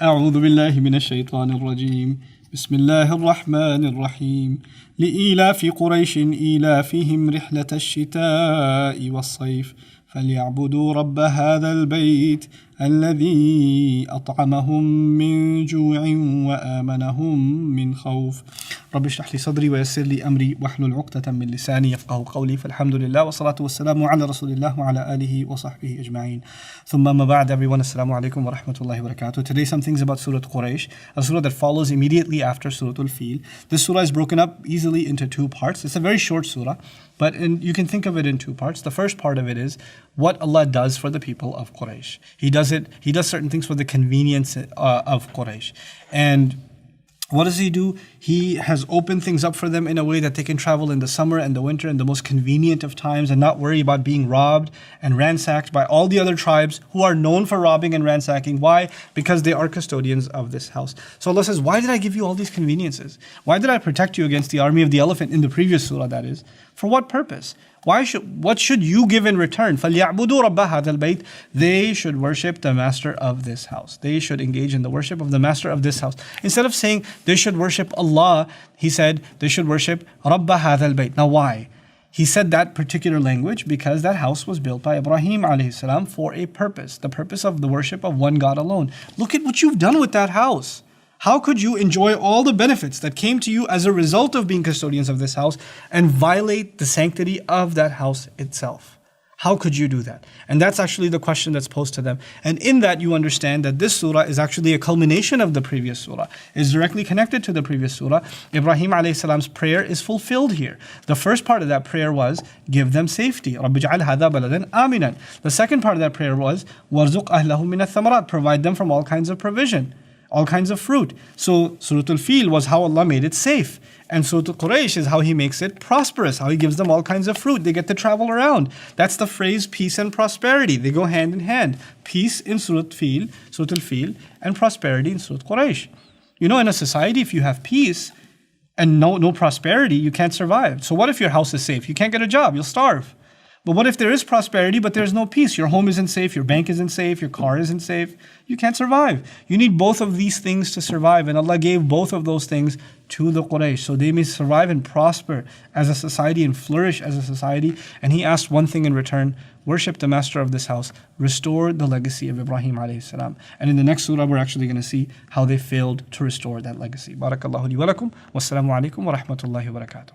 أعوذ بالله من الشيطان الرجيم بسم الله الرحمن الرحيم لإيلاف قريش إيلافهم رحلة الشتاء والصيف فليعبدوا رب هذا البيت الذي أطعمهم من جوع وآمنهم من خوف رب اشرح لي صدري ويسر لي أمري واحلل عقدة من لساني يفقهوا قولي فالحمد لله والصلاة والسلام على رسول الله وعلى آله وصحبه أجمعين ثم ما بعد everyone السلام عليكم ورحمة الله وبركاته. Today some things about Surah Al-Quraish, a surah that follows immediately after Surah Al-Fil. This surah is broken up easily into two parts. It's a very short surah, but you can think of it in two parts. The first part of it is what Allah does for the people of Quraysh. He does certain things for the convenience of Quraysh. And what does He do? He has opened things up for them in a way that they can travel in the summer and the winter in the most convenient of times and not worry about being robbed and ransacked by all the other tribes who are known for robbing and ransacking. Why? Because they are custodians of this house. So Allah says, why did I give you all these conveniences? Why did I protect you against the army of the elephant in the previous surah, that is? For what purpose? What should you give in return? فَلْيَعْبُدُوا رَبَّ هَذَا الْبَيْتِ They should worship the master of this house. They should engage in the worship of the master of this house. Instead of saying they should worship Allah, He said they should worship رَبَّ هَذَا الْبَيْتِ. Now why? He said that particular language because that house was built by Ibrahim alayhi salam for a purpose. The purpose of the worship of one God alone. Look at what you've done with that house. How could you enjoy all the benefits that came to you as a result of being custodians of this house and violate the sanctity of that house itself? How could you do that? And that's actually the question that's posed to them. And in that you understand that this surah is actually a culmination of the previous surah. It's directly connected to the previous surah. Ibrahim alayhi salam's prayer is fulfilled here. The first part of that prayer was, give them safety. رَبِّ اجْعَلْ هَذَا بَلَدًا آمِنًا. The second part of that prayer was, وَارْزُقْ أَهْلَهُ مِنَ الثَّمَرَاتِ. Provide them from all kinds of provision, all kinds of fruit. So Surah Al-Fil was how Allah made it safe. And Surah Al-Quraish is how He makes it prosperous, how He gives them all kinds of fruit. They get to travel around. That's the phrase peace and prosperity. They go hand in hand. Peace in Surah Al-Fil, and prosperity in Surah Al-Quraish. You know, in a society, if you have peace and no prosperity, you can't survive. So what if your house is safe? You can't get a job, you'll starve. But what if there is prosperity, but there's no peace? Your home isn't safe, your bank isn't safe, your car isn't safe. You can't survive. You need both of these things to survive. And Allah gave both of those things to the Quraysh, so they may survive and prosper as a society and flourish as a society. And He asked one thing in return: worship the master of this house, restore the legacy of Ibrahim alayhi salam. And in the next surah, we're actually going to see how they failed to restore that legacy. Barakallahu li wa lakum. Wassalamu alaikum wa rahmatullahi wa barakatuh.